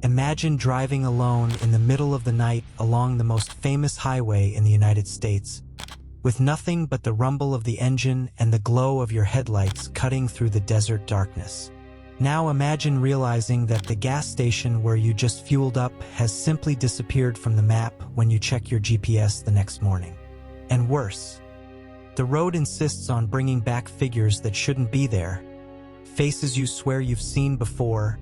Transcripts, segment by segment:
Imagine driving alone in the middle of the night along the most famous highway in the United States, with nothing but the rumble of the engine and the glow of your headlights cutting through the desert darkness. Now imagine realizing that the gas station where you just fueled up has simply disappeared from the map when you check your GPS the next morning. And worse, the road insists on bringing back figures that shouldn't be there, faces you swear you've seen before,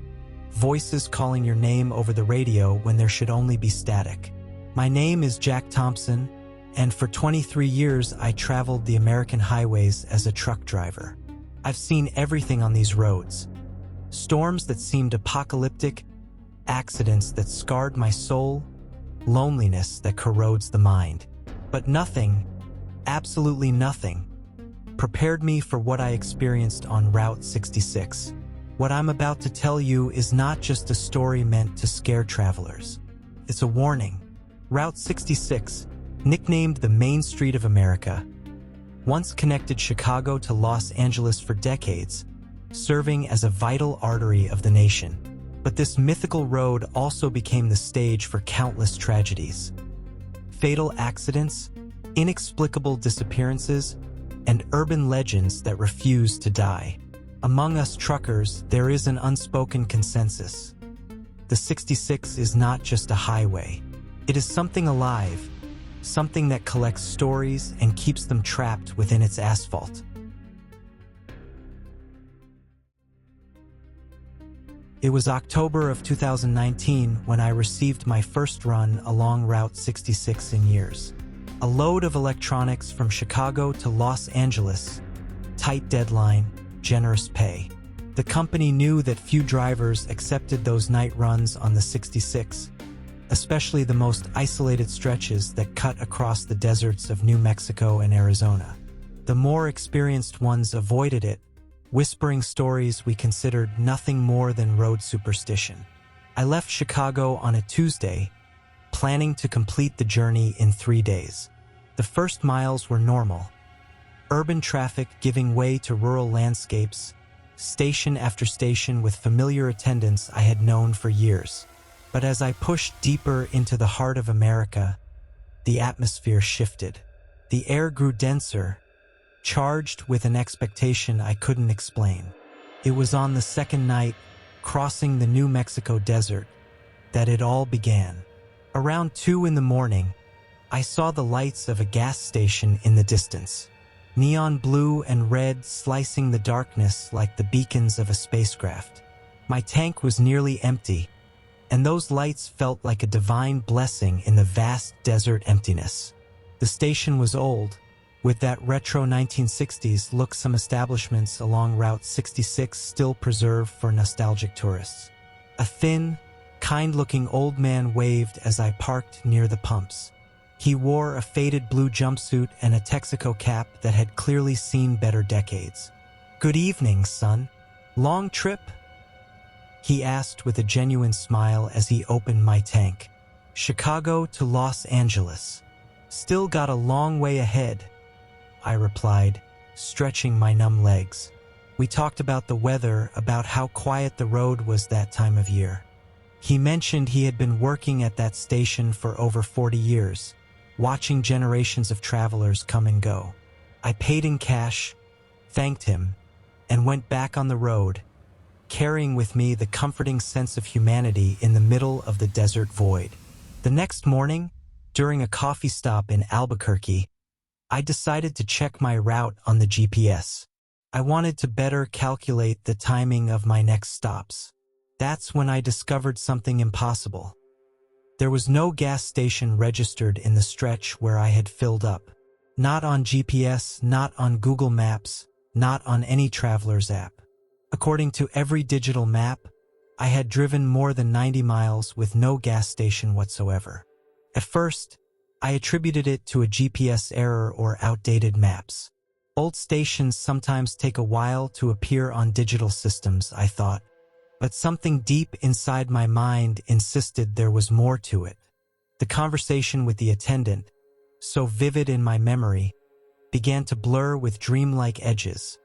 voices calling your name over the radio when there should only be static. My name is Jack Thompson, and for 23 years I traveled the American highways as a truck driver. I've seen everything on these roads. Storms that seemed apocalyptic, accidents that scarred my soul, loneliness that corrodes the mind. But nothing, absolutely nothing, prepared me for what I experienced on Route 66. What I'm about to tell you is not just a story meant to scare travelers. It's a warning. Route 66, nicknamed the Main Street of America, once connected Chicago to Los Angeles for decades, serving as a vital artery of the nation. But this mythical road also became the stage for countless tragedies. Fatal accidents, inexplicable disappearances, and urban legends that refuse to die. Among us truckers, there is an unspoken consensus. The 66 is not just a highway. It is something alive, something that collects stories and keeps them trapped within its asphalt. It was October of 2019 when I received my first run along Route 66 in years. A load of electronics from Chicago to Los Angeles, tight deadline, generous pay. The company knew that few drivers accepted those night runs on the 66, especially the most isolated stretches that cut across the deserts of New Mexico and Arizona. The more experienced ones avoided it, whispering stories we considered nothing more than road superstition. I left Chicago on a Tuesday, planning to complete the journey in 3 days. The first miles were normal. Urban traffic giving way to rural landscapes, station after station with familiar attendants I had known for years. But as I pushed deeper into the heart of America, the atmosphere shifted. The air grew denser, charged with an expectation I couldn't explain. It was on the second night, crossing the New Mexico desert, that it all began. Around 2 in the morning, I saw the lights of a gas station in the distance. Neon blue and red slicing the darkness like the beacons of a spacecraft. My tank was nearly empty, and those lights felt like a divine blessing in the vast desert emptiness. The station was old, with that retro 1960s look. Some establishments along Route 66 still preserved for nostalgic tourists. A thin, kind-looking old man waved as I parked near the pumps. He wore a faded blue jumpsuit and a Texaco cap that had clearly seen better decades. "Good evening, son. Long trip?" he asked with a genuine smile as he opened my tank. "Chicago to Los Angeles. Still got a long way ahead," I replied, stretching my numb legs. We talked about the weather, about how quiet the road was that time of year. He mentioned he had been working at that station for over 40 years, watching generations of travelers come and go. I paid in cash, thanked him, and went back on the road, carrying with me the comforting sense of humanity in the middle of the desert void. The next morning, during a coffee stop in Albuquerque, I decided to check my route on the GPS. I wanted to better calculate the timing of my next stops. That's when I discovered something impossible. There was no gas station registered in the stretch where I had filled up. Not on GPS, not on Google Maps, not on any traveler's app. According to every digital map, I had driven more than 90 miles with no gas station whatsoever. At first, I attributed it to a GPS error or outdated maps. Old stations sometimes take a while to appear on digital systems, I thought. But something deep inside my mind insisted there was more to it. The conversation with the attendant, so vivid in my memory, began to blur with dreamlike edges,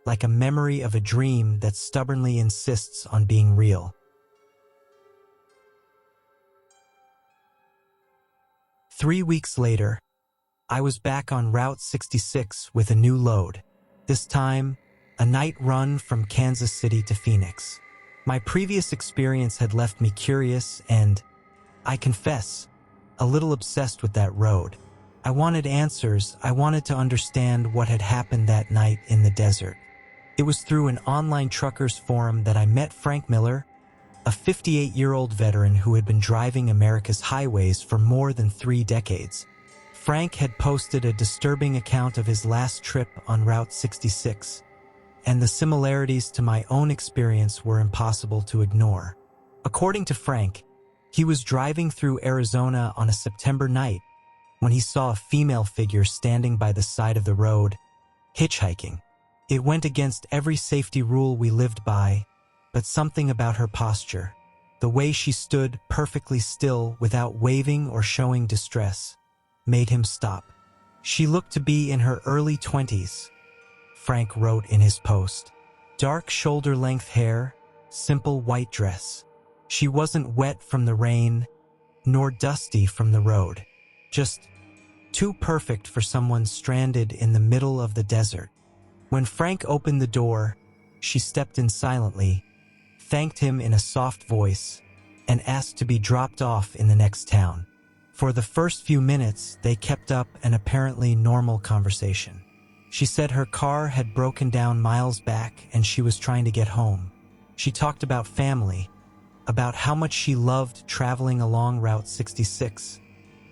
like a memory of a dream that stubbornly insists on being real. 3 weeks later, I was back on Route 66 with a new load. This time, a night run from Kansas City to Phoenix. My previous experience had left me curious and, I confess, a little obsessed with that road. I wanted answers. I wanted to understand what had happened that night in the desert. It was through an online truckers forum that I met Frank Miller, a 58-year-old veteran who had been driving America's highways for more than 3 decades. Frank had posted a disturbing account of his last trip on Route 66, and the similarities to my own experience were impossible to ignore. According to Frank, he was driving through Arizona on a September night when he saw a female figure standing by the side of the road, hitchhiking. It went against every safety rule we lived by, but something about her posture, the way she stood perfectly still without waving or showing distress, made him stop. She looked to be in her early 20s, Frank wrote in his post. Dark shoulder-length hair, simple white dress. She wasn't wet from the rain, nor dusty from the road. Just too perfect for someone stranded in the middle of the desert. When Frank opened the door, she stepped in silently, thanked him in a soft voice, and asked to be dropped off in the next town. For the first few minutes, they kept up an apparently normal conversation. She said her car had broken down miles back and she was trying to get home. She talked about family, about how much she loved traveling along Route 66,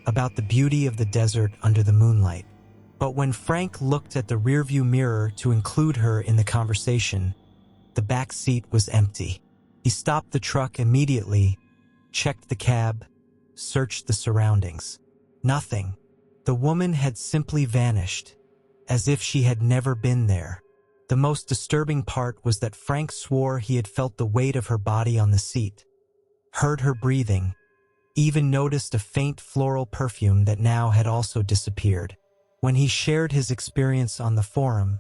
about the beauty of the desert under the moonlight. But when Frank looked at the rearview mirror to include her in the conversation, the back seat was empty. He stopped the truck immediately, checked the cab, searched the surroundings. Nothing. The woman had simply vanished, as if she had never been there. The most disturbing part was that Frank swore he had felt the weight of her body on the seat, heard her breathing, even noticed a faint floral perfume that now had also disappeared. When he shared his experience on the forum,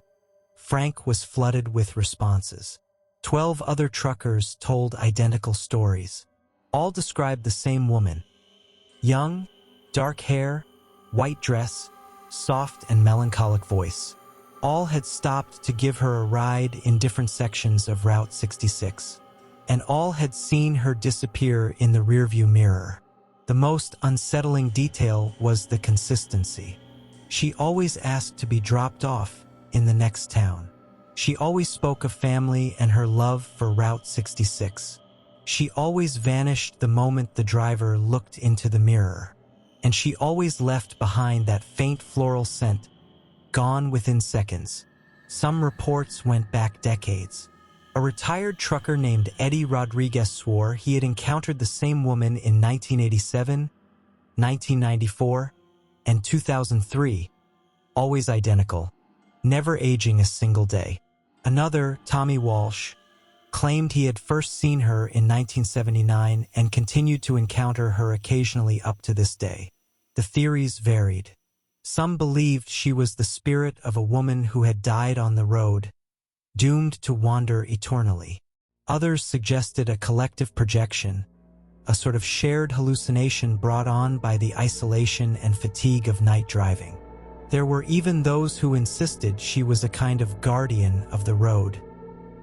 Frank was flooded with responses. 12 other truckers told identical stories. All described the same woman. Young, dark hair, white dress, soft and melancholic voice. All had stopped to give her a ride in different sections of Route 66, and all had seen her disappear in the rearview mirror. The most unsettling detail was the consistency. She always asked to be dropped off in the next town. She always spoke of family and her love for Route 66. She always vanished the moment the driver looked into the mirror. And she always left behind that faint floral scent, gone within seconds. Some reports went back decades. A retired trucker named Eddie Rodriguez swore he had encountered the same woman in 1987, 1994, and 2003, always identical, never aging a single day. Another, Tommy Walsh, claimed he had first seen her in 1979 and continued to encounter her occasionally up to this day. The theories varied. Some believed she was the spirit of a woman who had died on the road, doomed to wander eternally. Others suggested a collective projection, a sort of shared hallucination brought on by the isolation and fatigue of night driving. There were even those who insisted she was a kind of guardian of the road,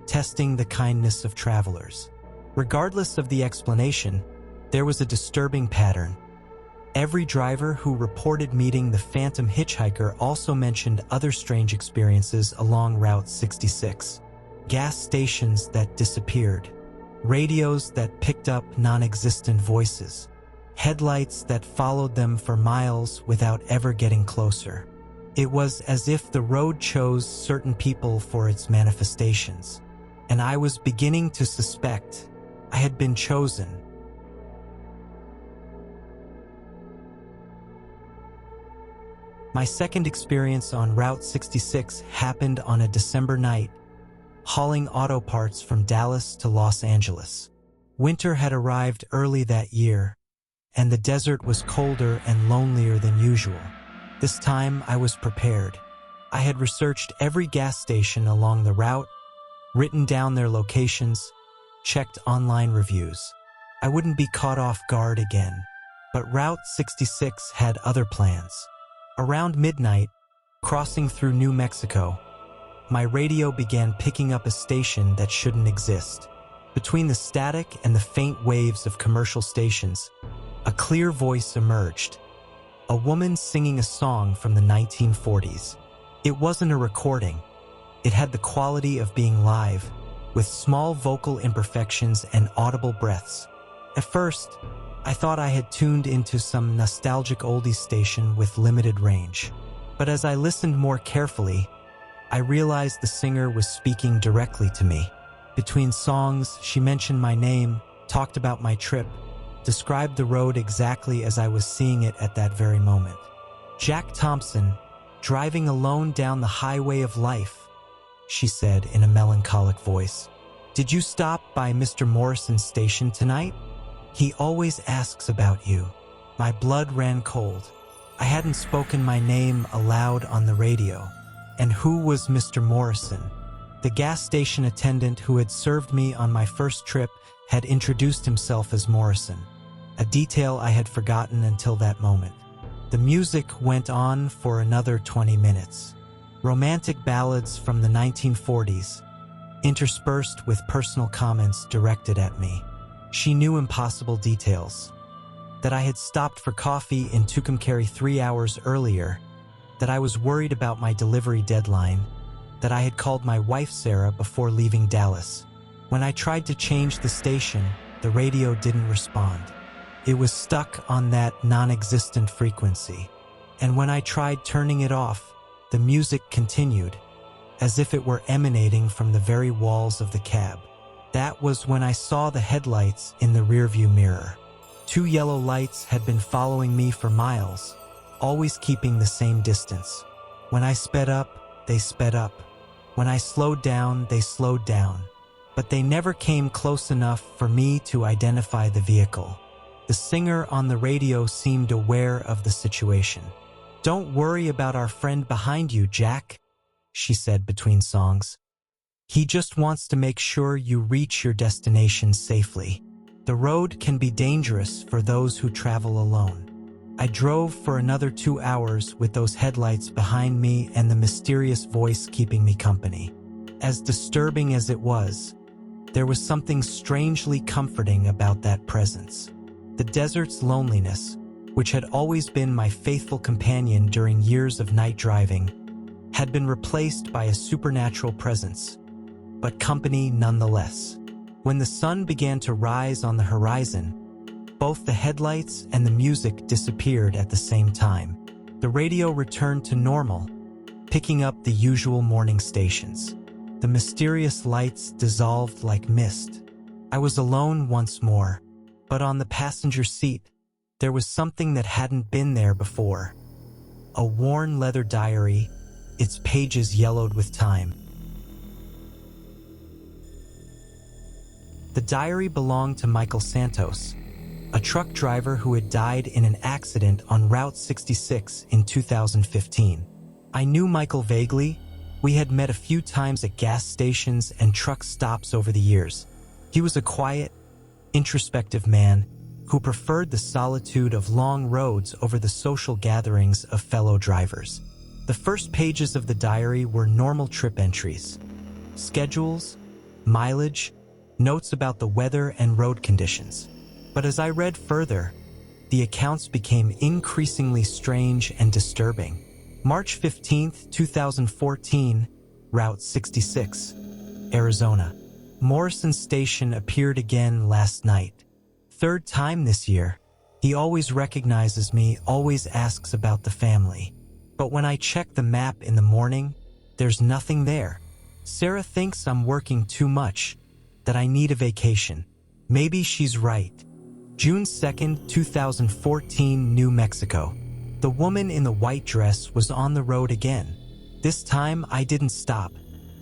testing the kindness of travelers. Regardless of the explanation, there was a disturbing pattern. Every driver who reported meeting the phantom hitchhiker also mentioned other strange experiences along Route 66. Gas stations that disappeared, radios that picked up non-existent voices, headlights that followed them for miles without ever getting closer. It was as if the road chose certain people for its manifestations, and I was beginning to suspect I had been chosen. My second experience on Route 66 happened on a December night, hauling auto parts from Dallas to Los Angeles. Winter had arrived early that year, and the desert was colder and lonelier than usual. This time I was prepared. I had researched every gas station along the route, written down their locations, checked online reviews. I wouldn't be caught off guard again. But Route 66 had other plans. Around midnight, crossing through New Mexico, my radio began picking up a station that shouldn't exist. Between the static and the faint waves of commercial stations, a clear voice emerged. A woman singing a song from the 1940s. It wasn't a recording. It had the quality of being live, with small vocal imperfections and audible breaths. At first, I thought I had tuned into some nostalgic oldies station with limited range. But as I listened more carefully, I realized the singer was speaking directly to me. Between songs, she mentioned my name, talked about my trip, described the road exactly as I was seeing it at that very moment. "Jack Thompson, driving alone down the highway of life," she said in a melancholic voice. "Did you stop by Mr. Morrison's station tonight? He always asks about you." My blood ran cold. I hadn't spoken my name aloud on the radio. And who was Mr. Morrison? The gas station attendant who had served me on my first trip had introduced himself as Morrison, a detail I had forgotten until that moment. The music went on for another 20 minutes. Romantic ballads from the 1940s, interspersed with personal comments directed at me. She knew impossible details. That I had stopped for coffee in Tucumcari 3 hours earlier, that I was worried about my delivery deadline, that I had called my wife Sarah before leaving Dallas. When I tried to change the station, the radio didn't respond. It was stuck on that non-existent frequency. And when I tried turning it off, the music continued, as if it were emanating from the very walls of the cab. That was when I saw the headlights in the rearview mirror. 2 yellow lights had been following me for miles, always keeping the same distance. When I sped up, they sped up. When I slowed down, they slowed down. But they never came close enough for me to identify the vehicle. The singer on the radio seemed aware of the situation. "Don't worry about our friend behind you, Jack," she said between songs. "He just wants to make sure you reach your destination safely. The road can be dangerous for those who travel alone." I drove for another 2 hours with those headlights behind me and the mysterious voice keeping me company. As disturbing as it was, there was something strangely comforting about that presence. The desert's loneliness, which had always been my faithful companion during years of night driving, had been replaced by a supernatural presence, but company nonetheless. When the sun began to rise on the horizon, both the headlights and the music disappeared at the same time. The radio returned to normal, picking up the usual morning stations. The mysterious lights dissolved like mist. I was alone once more, but on the passenger seat, there was something that hadn't been there before. A worn leather diary, its pages yellowed with time. The diary belonged to Michael Santos, a truck driver who had died in an accident on Route 66 in 2015. I knew Michael vaguely. We had met a few times at gas stations and truck stops over the years. He was a quiet, introspective man who preferred the solitude of long roads over the social gatherings of fellow drivers. The first pages of the diary were normal trip entries, schedules, mileage, notes about the weather and road conditions. But as I read further, the accounts became increasingly strange and disturbing. March 15th, 2014, Route 66, Arizona. Morrison Station appeared again last night. 3rd time this year. He always recognizes me, always asks about the family. But when I check the map in the morning, there's nothing there. Sarah thinks I'm working too much, that I need a vacation. Maybe she's right. June 2nd, 2014, New Mexico. The woman in the white dress was on the road again. This time, I didn't stop.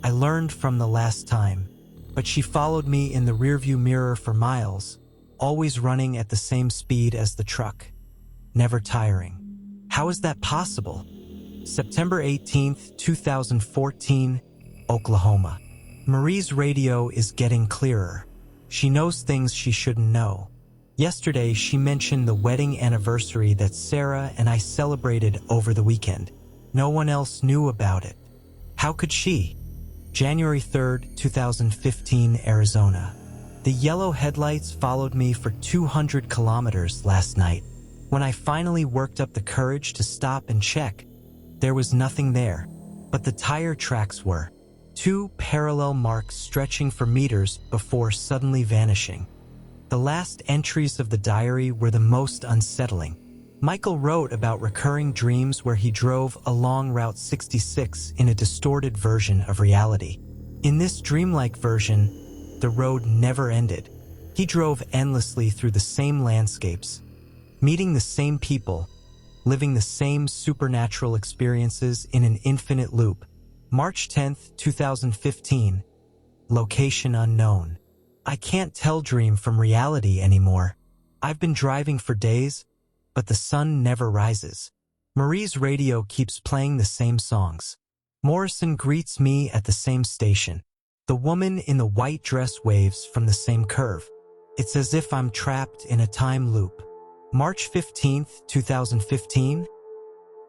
I learned from the last time. But she followed me in the rearview mirror for miles, always running at the same speed as the truck, never tiring. How is that possible? September 18th, 2014, Oklahoma. Marie's radio is getting clearer. She knows things she shouldn't know. Yesterday, she mentioned the wedding anniversary that Sarah and I celebrated over the weekend. No one else knew about it. How could she? January 3rd, 2015, Arizona. The yellow headlights followed me for 200 kilometers last night. When I finally worked up the courage to stop and check, there was nothing there. But the tire tracks were. 2 parallel marks stretching for meters before suddenly vanishing. The last entries of the diary were the most unsettling. Michael wrote about recurring dreams where he drove along Route 66 in a distorted version of reality. In this dreamlike version, the road never ended. He drove endlessly through the same landscapes, meeting the same people, living the same supernatural experiences in an infinite loop. March 10th, 2015. Location unknown. I can't tell dream from reality anymore. I've been driving for days, but the sun never rises. Marie's radio keeps playing the same songs. Morrison greets me at the same station. The woman in the white dress waves from the same curve. It's as if I'm trapped in a time loop. March 15th, 2015.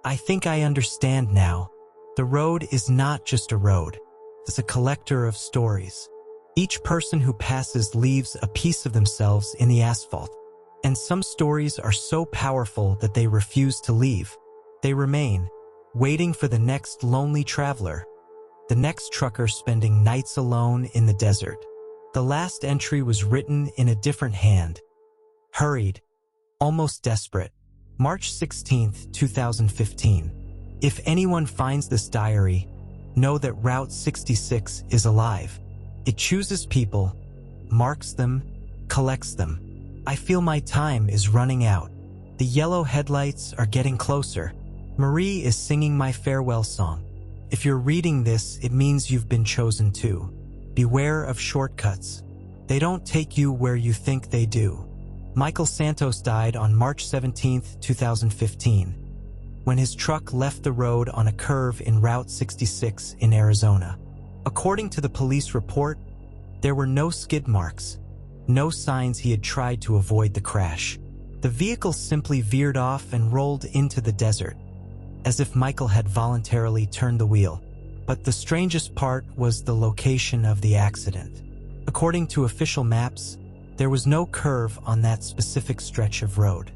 I think I understand now. The road is not just a road. It's a collector of stories. Each person who passes leaves a piece of themselves in the asphalt. And some stories are so powerful that they refuse to leave. They remain, waiting for the next lonely traveler, the next trucker spending nights alone in the desert. The last entry was written in a different hand. Hurried, almost desperate. March 16th, 2015. If anyone finds this diary, know that Route 66 is alive. It chooses people, marks them, collects them. I feel my time is running out. The yellow headlights are getting closer. Marie is singing my farewell song. If you're reading this, it means you've been chosen too. Beware of shortcuts. They don't take you where you think they do. Michael Santos died on March 17, 2015, when his truck left the road on a curve in Route 66 in Arizona. According to the police report, there were no skid marks, no signs he had tried to avoid the crash. The vehicle simply veered off and rolled into the desert, as if Michael had voluntarily turned the wheel. But the strangest part was the location of the accident. According to official maps, there was no curve on that specific stretch of road.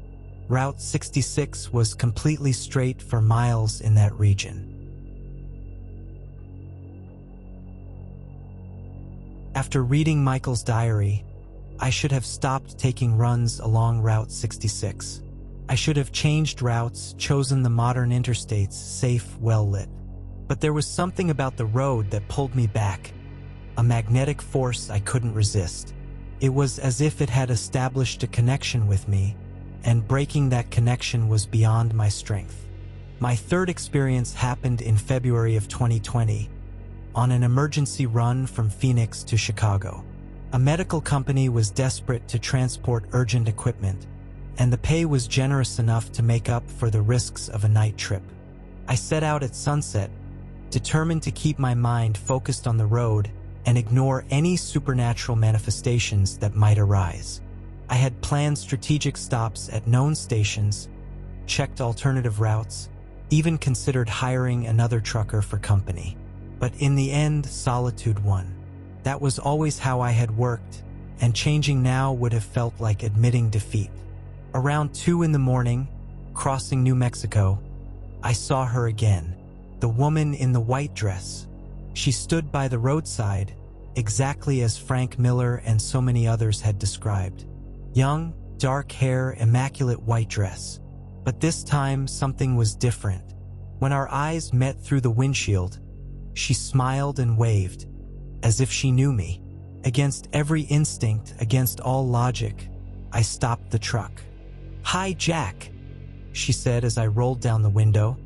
Route 66 was completely straight for miles in that region. After reading Michael's diary, I should have stopped taking runs along Route 66. I should have changed routes, chosen the modern interstates, safe, well-lit. But there was something about the road that pulled me back, a magnetic force I couldn't resist. It was as if it had established a connection with me, and breaking that connection was beyond my strength. My third experience happened in February of 2020, on an emergency run from Phoenix to Chicago. A medical company was desperate to transport urgent equipment, and the pay was generous enough to make up for the risks of a night trip. I set out at sunset, determined to keep my mind focused on the road and ignore any supernatural manifestations that might arise. I had planned strategic stops at known stations, checked alternative routes, even considered hiring another trucker for company. But in the end, solitude won. That was always how I had worked, and changing now would have felt like admitting defeat. Around 2 in the morning, crossing New Mexico, I saw her again, the woman in the white dress. She stood by the roadside, exactly as Frank Miller and so many others had described. Young, dark hair, immaculate white dress. But this time, something was different. When our eyes met through the windshield, she smiled and waved, as if she knew me. Against every instinct, against all logic, I stopped the truck. "Hi, Jack," she said as I rolled down the window,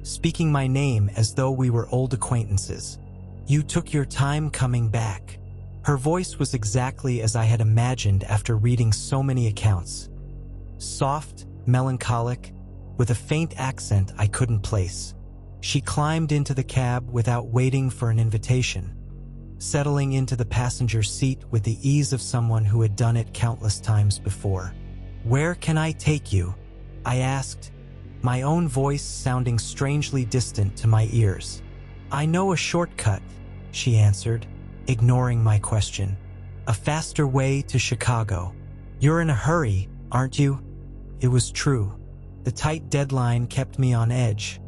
speaking my name as though we were old acquaintances. "You took your time coming back." Her voice was exactly as I had imagined after reading so many accounts. Soft, melancholic, with a faint accent I couldn't place. She climbed into the cab without waiting for an invitation, settling into the passenger seat with the ease of someone who had done it countless times before. "Where can I take you?" I asked, my own voice sounding strangely distant to my ears. "I know a shortcut," she answered, ignoring my question. "A faster way to Chicago." "You're in a hurry, aren't you?" It was true. The tight deadline kept me on edge,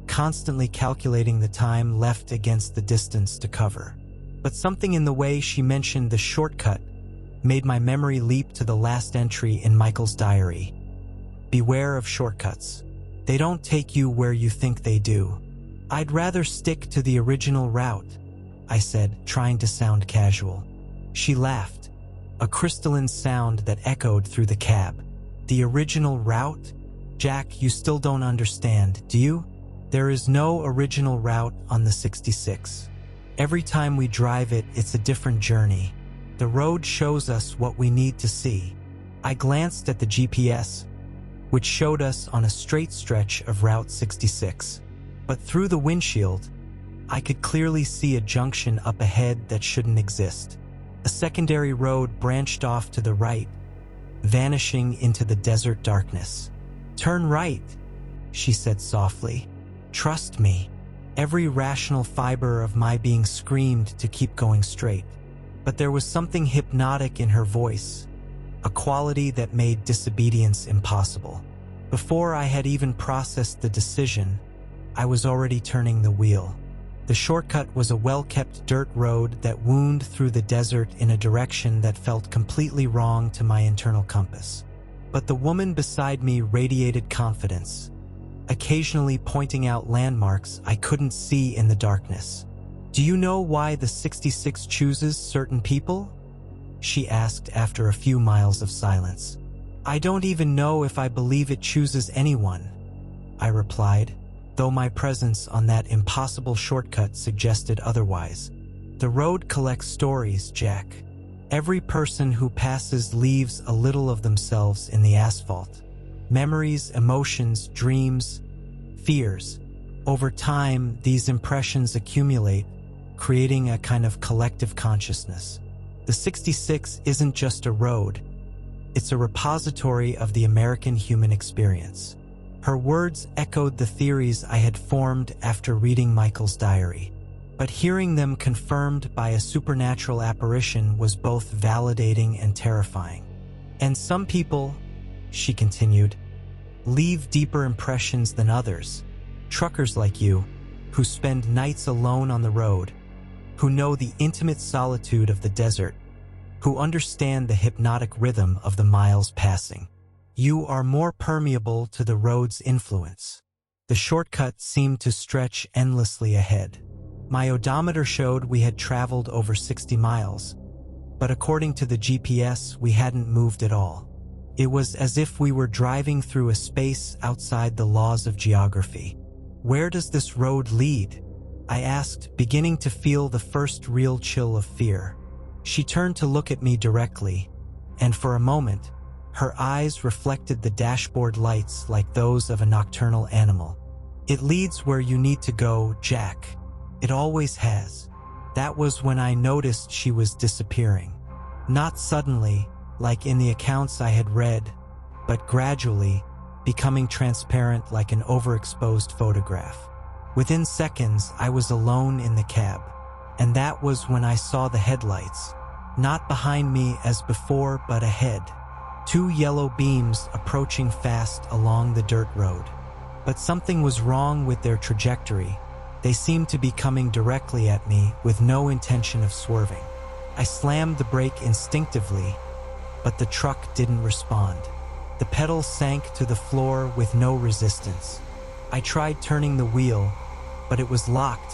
constantly calculating the time left against the distance to cover. But something in the way she mentioned the shortcut made my memory leap to the last entry in Michael's diary. "Beware of shortcuts. They don't take you where you think they do." "I'd rather stick to the original route," I said, trying to sound casual. She laughed, a crystalline sound that echoed through the cab. "The original route? Jack, you still don't understand, do you? There is no original route on the 66. Every time we drive it, it's a different journey. The road shows us what we need to see." I glanced at the GPS, which showed us on a straight stretch of Route 66. But through the windshield, I could clearly see a junction up ahead that shouldn't exist. A secondary road branched off to the right, vanishing into the desert darkness. "Turn right," she said softly. "Trust me." Every rational fiber of my being screamed to keep going straight. But there was something hypnotic in her voice, a quality that made disobedience impossible. Before I had even processed the decision, I was already turning the wheel. The shortcut was a well-kept dirt road that wound through the desert in a direction that felt completely wrong to my internal compass. But the woman beside me radiated confidence, occasionally pointing out landmarks I couldn't see in the darkness. "Do you know why the 66 chooses certain people?" she asked after a few miles of silence. "I don't even know if I believe it chooses anyone," I replied, though my presence on that impossible shortcut suggested otherwise. "The road collects stories, Jack. Every person who passes leaves a little of themselves in the asphalt. Memories, emotions, dreams, fears. Over time, these impressions accumulate, creating a kind of collective consciousness. The 66 isn't just a road. It's a repository of the American human experience." Her words echoed the theories I had formed after reading Michael's diary. But hearing them confirmed by a supernatural apparition was both validating and terrifying. "And some people," she continued, "leave deeper impressions than others. Truckers like you, who spend nights alone on the road, who know the intimate solitude of the desert, who understand the hypnotic rhythm of the miles passing. You are more permeable to the road's influence." The shortcut seemed to stretch endlessly ahead. My odometer showed we had traveled over 60 miles, but according to the GPS, we hadn't moved at all. It was as if we were driving through a space outside the laws of geography. "Where does this road lead?" I asked, beginning to feel the first real chill of fear. She turned to look at me directly, and for a moment, her eyes reflected the dashboard lights like those of a nocturnal animal. "It leads where you need to go, Jack. It always has." That was when I noticed she was disappearing. Not suddenly, like in the accounts I had read, but gradually, becoming transparent like an overexposed photograph. Within seconds, I was alone in the cab, and that was when I saw the headlights, not behind me as before, but ahead. Two yellow beams approaching fast along the dirt road. But something was wrong with their trajectory. They seemed to be coming directly at me with no intention of swerving. I slammed the brake instinctively, but the truck didn't respond. The pedal sank to the floor with no resistance. I tried turning the wheel, but it was locked,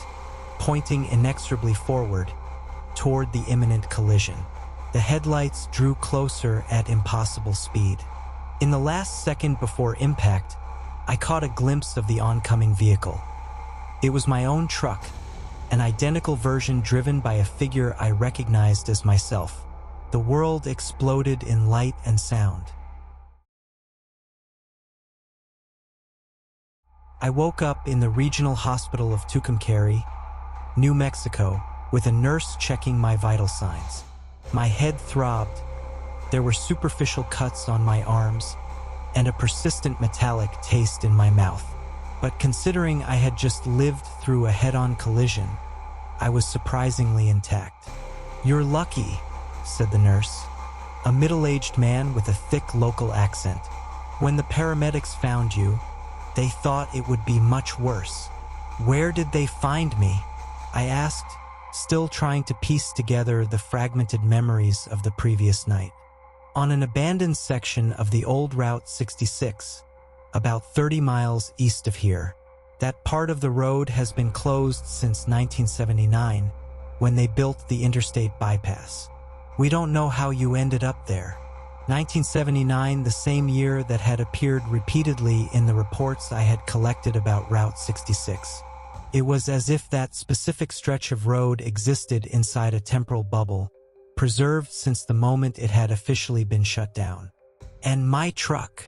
pointing inexorably forward, toward the imminent collision. The headlights drew closer at impossible speed. In the last second before impact, I caught a glimpse of the oncoming vehicle. It was my own truck, an identical version driven by a figure I recognized as myself. The world exploded in light and sound. I woke up in the regional hospital of Tucumcari, New Mexico, with a nurse checking my vital signs. My head throbbed, There were superficial cuts on my arms and a persistent metallic taste in my mouth. But considering I had just lived through a head-on collision, I was surprisingly intact. "You're lucky," said the nurse, a middle-aged man with a thick local accent. "When the paramedics found you, they thought it would be much worse." "Where did they find me?" I asked, still trying to piece together the fragmented memories of the previous night. "On an abandoned section of the old Route 66, about 30 miles east of here. That part of the road has been closed since 1979, when they built the interstate bypass. We don't know how you ended up there." 1979, the same year that had appeared repeatedly in the reports I had collected about Route 66. It was as if that specific stretch of road existed inside a temporal bubble, preserved since the moment it had officially been shut down. And my truck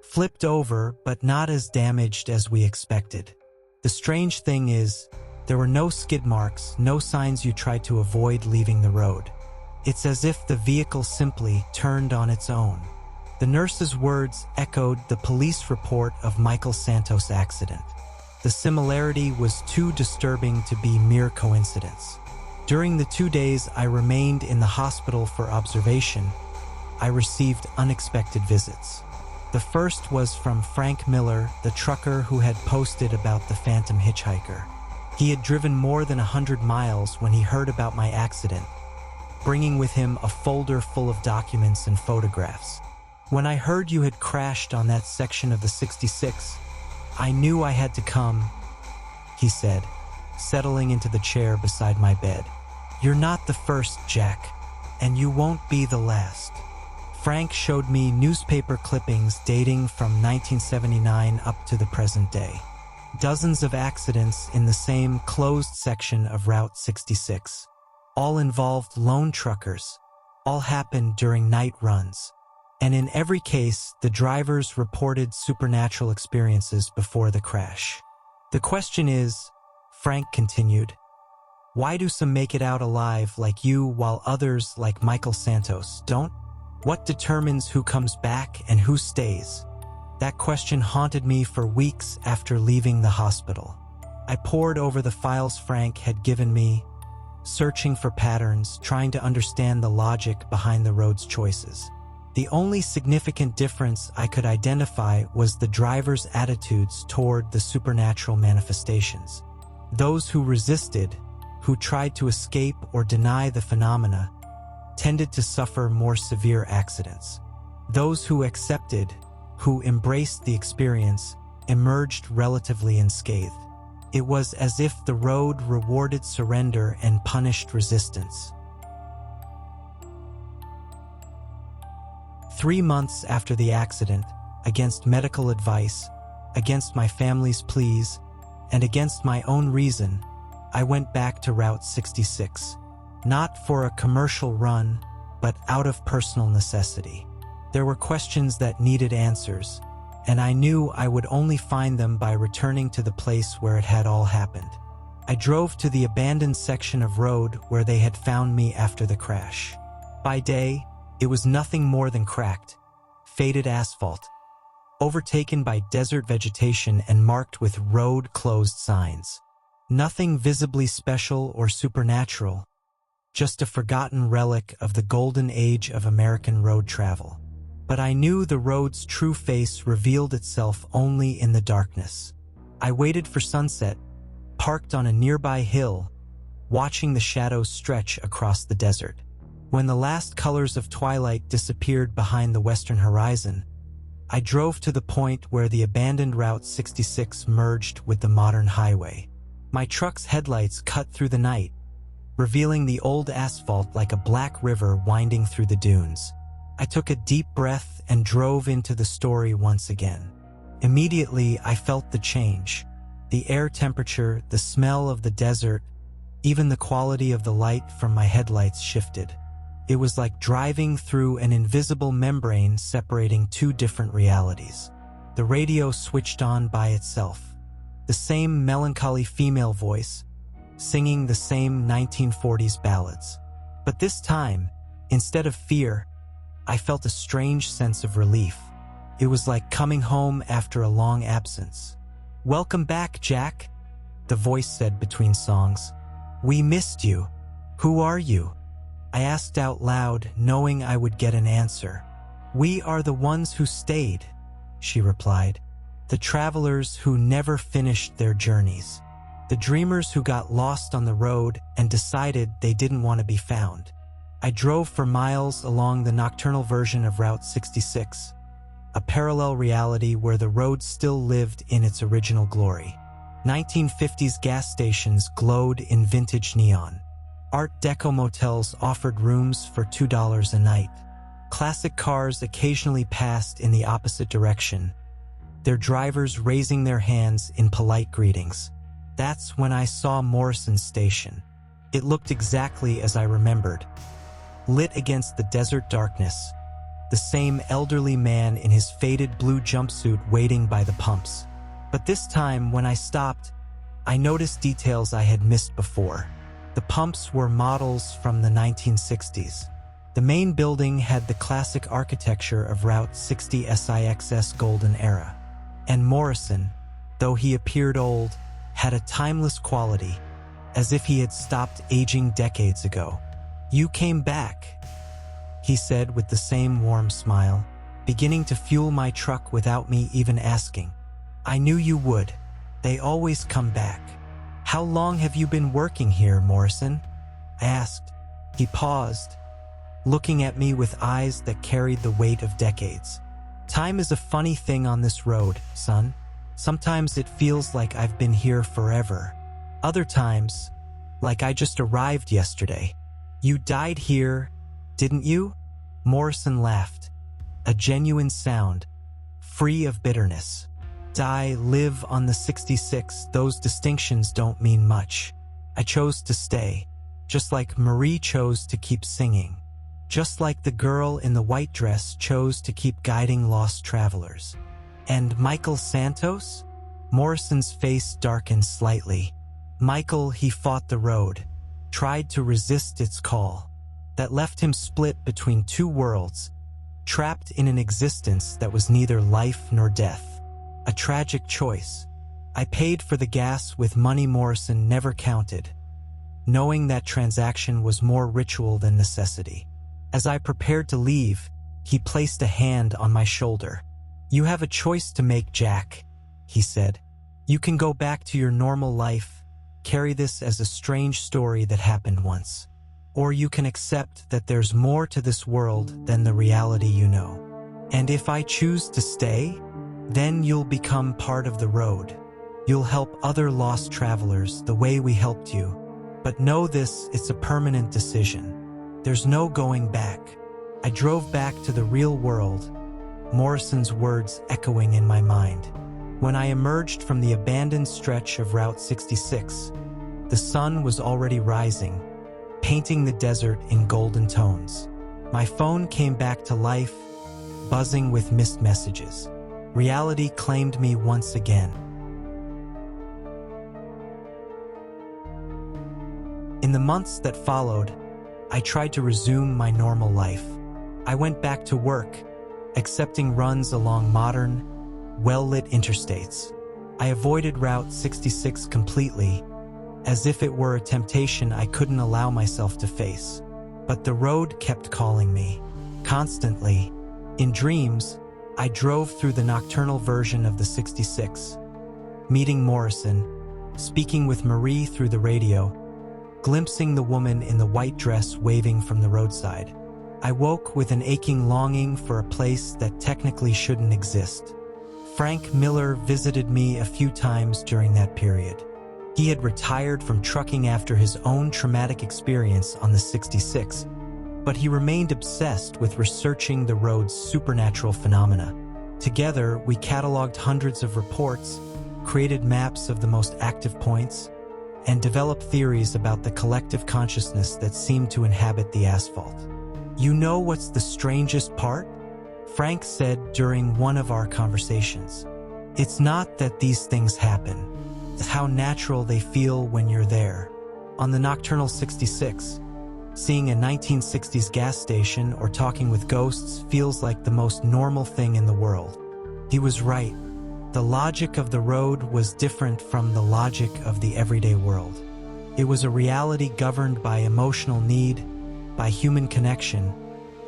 flipped over, but not as damaged as we expected. The strange thing is, there were no skid marks, no signs you tried to avoid leaving the road. It's as if the vehicle simply turned on its own. The nurse's words echoed the police report of Michael Santos' accident. The similarity was too disturbing to be mere coincidence. During the 2 days I remained in the hospital for observation, I received unexpected visits. The first was from Frank Miller, the trucker who had posted about the phantom hitchhiker. He had driven more than 100 miles when he heard about my accident, bringing with him a folder full of documents and photographs. "When I heard you had crashed on that section of the 66, I knew I had to come," he said, settling into the chair beside my bed. "You're not the first, Jack, and you won't be the last." Frank showed me newspaper clippings dating from 1979 up to the present day. Dozens of accidents in the same closed section of Route 66. All involved lone truckers. All happened during night runs. And in every case, the drivers reported supernatural experiences before the crash. "The question is," Frank continued, "why do some make it out alive like you while others, like Michael Santos, don't? What determines who comes back and who stays?" That question haunted me for weeks after leaving the hospital. I pored over the files Frank had given me, searching for patterns, trying to understand the logic behind the road's choices. The only significant difference I could identify was the drivers' attitudes toward the supernatural manifestations. Those who resisted, who tried to escape or deny the phenomena, tended to suffer more severe accidents. Those who accepted, who embraced the experience, emerged relatively unscathed. It was as if the road rewarded surrender and punished resistance. 3 months after the accident, against medical advice, against my family's pleas, and against my own reason, I went back to Route 66. Not for a commercial run, but out of personal necessity. There were questions that needed answers, and I knew I would only find them by returning to the place where it had all happened. I drove to the abandoned section of road where they had found me after the crash. By day, it was nothing more than cracked, faded asphalt, overtaken by desert vegetation and marked with road-closed signs. Nothing visibly special or supernatural, just a forgotten relic of the golden age of American road travel. But I knew the road's true face revealed itself only in the darkness. I waited for sunset, parked on a nearby hill, watching the shadows stretch across the desert. When the last colors of twilight disappeared behind the western horizon, I drove to the point where the abandoned Route 66 merged with the modern highway. My truck's headlights cut through the night, revealing the old asphalt like a black river winding through the dunes. I took a deep breath and drove into the story once again. Immediately, I felt the change. The air temperature, the smell of the desert, even the quality of the light from my headlights shifted. It was like driving through an invisible membrane separating two different realities. The radio switched on by itself. The same melancholy female voice, singing the same 1940s ballads. But this time, instead of fear, I felt a strange sense of relief. It was like coming home after a long absence. "Welcome back, Jack," the voice said between songs. "We missed you. Who are you?" I asked out loud, knowing I would get an answer. "We are the ones who stayed," she replied. "The travelers who never finished their journeys. The dreamers who got lost on the road and decided they didn't want to be found." I drove for miles along the nocturnal version of Route 66, a parallel reality where the road still lived in its original glory. 1950s gas stations glowed in vintage neon. Art Deco motels offered rooms for $2 a night. Classic cars occasionally passed in the opposite direction, their drivers raising their hands in polite greetings. That's when I saw Morrison's station. It looked exactly as I remembered. Lit against the desert darkness, the same elderly man in his faded blue jumpsuit waiting by the pumps. But this time, when I stopped, I noticed details I had missed before. The pumps were models from the 1960s. The main building had the classic architecture of Route 60 SIX's golden era. And Morrison, though he appeared old, had a timeless quality, as if he had stopped aging decades ago. "You came back," he said with the same warm smile, beginning to fuel my truck without me even asking. "I knew you would. They always come back." "How long have you been working here, Morrison?" I asked. He paused, looking at me with eyes that carried the weight of decades. "Time is a funny thing on this road, son. Sometimes it feels like I've been here forever. Other times, like I just arrived yesterday." "You died here, didn't you?" Morrison laughed, a genuine sound, free of bitterness. Live on the 66, those distinctions don't mean much. I chose to stay, just like Marie chose to keep singing, just like the girl in the white dress chose to keep guiding lost travelers. "And Michael Santos?" Morrison's face darkened slightly. "Michael, he fought the road, tried to resist its call. That left him split between two worlds, trapped in an existence that was neither life nor death. A tragic choice. I paid for the gas with money Morrison never counted, knowing that transaction was more ritual than necessity. As I prepared to leave, he placed a hand on my shoulder. "You have a choice to make, Jack," he said. "You can go back to your normal life, carry this as a strange story that happened once. Or you can accept that there's more to this world than the reality you know. And if I choose to stay, then you'll become part of the road. You'll help other lost travelers the way we helped you. But know this, it's a permanent decision. There's no going back." I drove back to the real world, Morrison's words echoing in my mind. When I emerged from the abandoned stretch of Route 66, the sun was already rising, painting the desert in golden tones. My phone came back to life, buzzing with missed messages. Reality claimed me once again. In the months that followed, I tried to resume my normal life. I went back to work, accepting runs along modern, well-lit interstates. I avoided Route 66 completely, as if it were a temptation I couldn't allow myself to face. But the road kept calling me, constantly. In dreams, I drove through the nocturnal version of the 66, meeting Morrison, speaking with Marie through the radio, glimpsing the woman in the white dress waving from the roadside. I woke with an aching longing for a place that technically shouldn't exist. Frank Miller visited me a few times during that period. He had retired from trucking after his own traumatic experience on the 66, but he remained obsessed with researching the road's supernatural phenomena. Together, we cataloged hundreds of reports, created maps of the most active points, and developed theories about the collective consciousness that seemed to inhabit the asphalt. "You know what's the strangest part?" Frank said during one of our conversations. "It's not that these things happen. It's how natural they feel when you're there." On the nocturnal 66, Seeing a 1960s gas station or talking with ghosts feels like the most normal thing in the world. He was right. The logic of the road was different from the logic of the everyday world. It was a reality governed by emotional need, by human connection,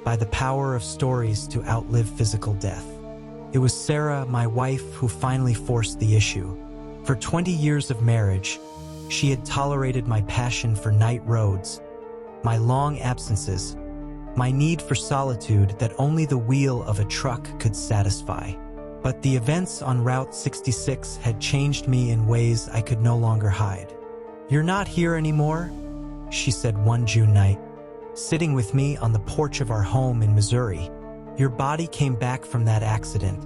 by the power of stories to outlive physical death. It was Sarah, my wife, who finally forced the issue. For 20 years of marriage, she had tolerated my passion for night roads, my long absences, my need for solitude that only the wheel of a truck could satisfy. But the events on Route 66 had changed me in ways I could no longer hide. "You're not here anymore," she said one June night, sitting with me on the porch of our home in Missouri. "Your body came back from that accident,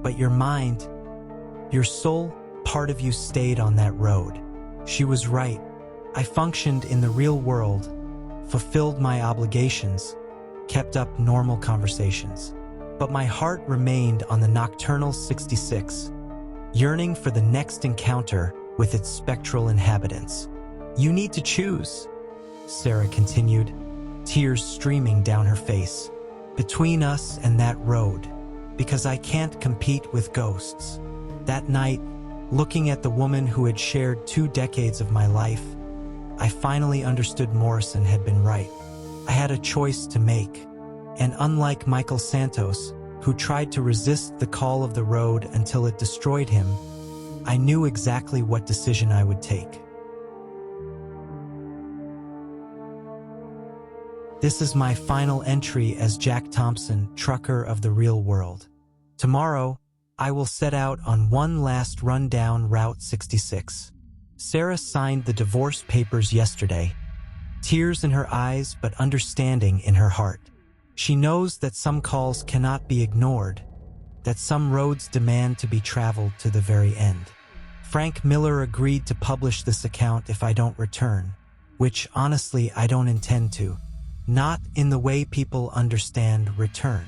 but your mind, your soul, part of you stayed on that road." She was right. I functioned in the real world, fulfilled my obligations, kept up normal conversations. But my heart remained on the nocturnal 66, yearning for the next encounter with its spectral inhabitants. "You need to choose," Sarah continued, tears streaming down her face, "between us and that road, because I can't compete with ghosts." That night, looking at the woman who had shared 2 decades of my life, I finally understood Morrison had been right. I had a choice to make, and unlike Michael Santos, who tried to resist the call of the road until it destroyed him, I knew exactly what decision I would take. This is my final entry as Jack Thompson, trucker of the real world. Tomorrow, I will set out on one last run down Route 66. Sarah signed the divorce papers yesterday, tears in her eyes but understanding in her heart. She knows that some calls cannot be ignored, that some roads demand to be traveled to the very end. Frank Miller agreed to publish this account if I don't return, which honestly I don't intend to. Not in the way people understand return.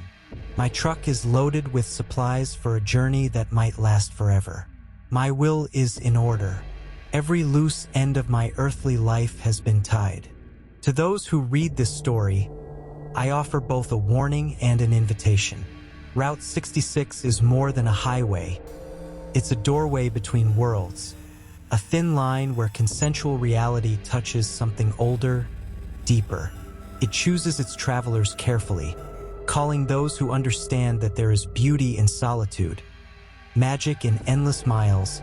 My truck is loaded with supplies for a journey that might last forever. My will is in order. Every loose end of my earthly life has been tied. To those who read this story, I offer both a warning and an invitation. Route 66 is more than a highway. It's a doorway between worlds, a thin line where consensual reality touches something older, deeper. It chooses its travelers carefully, calling those who understand that there is beauty in solitude, magic in endless miles,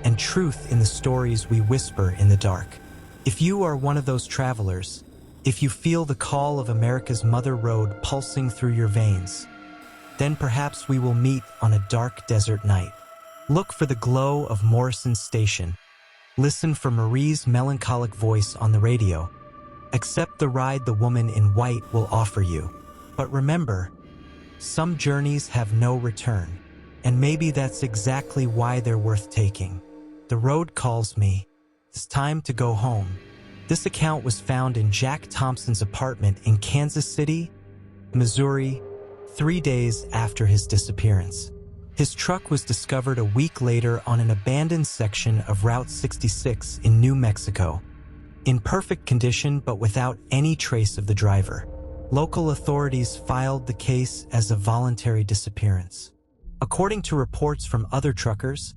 and truth in the stories we whisper in the dark. If you are one of those travelers, if you feel the call of America's Mother Road pulsing through your veins, then perhaps we will meet on a dark desert night. Look for the glow of Morrison Station. Listen for Marie's melancholic voice on the radio. Accept the ride the woman in white will offer you. But remember, some journeys have no return, and maybe that's exactly why they're worth taking. The road calls me. It's time to go home. This account was found in Jack Thompson's apartment in Kansas City, Missouri, 3 days after his disappearance. His truck was discovered a week later on an abandoned section of Route 66 in New Mexico, in perfect condition but without any trace of the driver. Local authorities filed the case as a voluntary disappearance. According to reports from other truckers,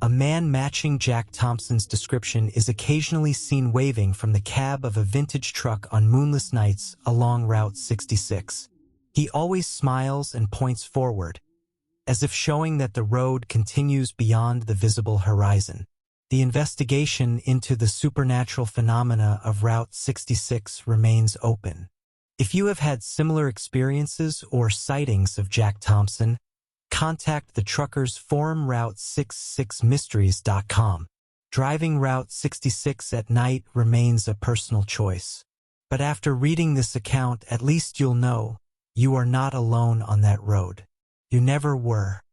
a man matching Jack Thompson's description is occasionally seen waving from the cab of a vintage truck on moonless nights along Route 66. He always smiles and points forward, as if showing that the road continues beyond the visible horizon. The investigation into the supernatural phenomena of Route 66 remains open. If you have had similar experiences or sightings of Jack Thompson, contact the Truckers Forum Route66mysteries.com. Driving Route 66 at night remains a personal choice. But after reading this account, at least you'll know you are not alone on that road. You never were.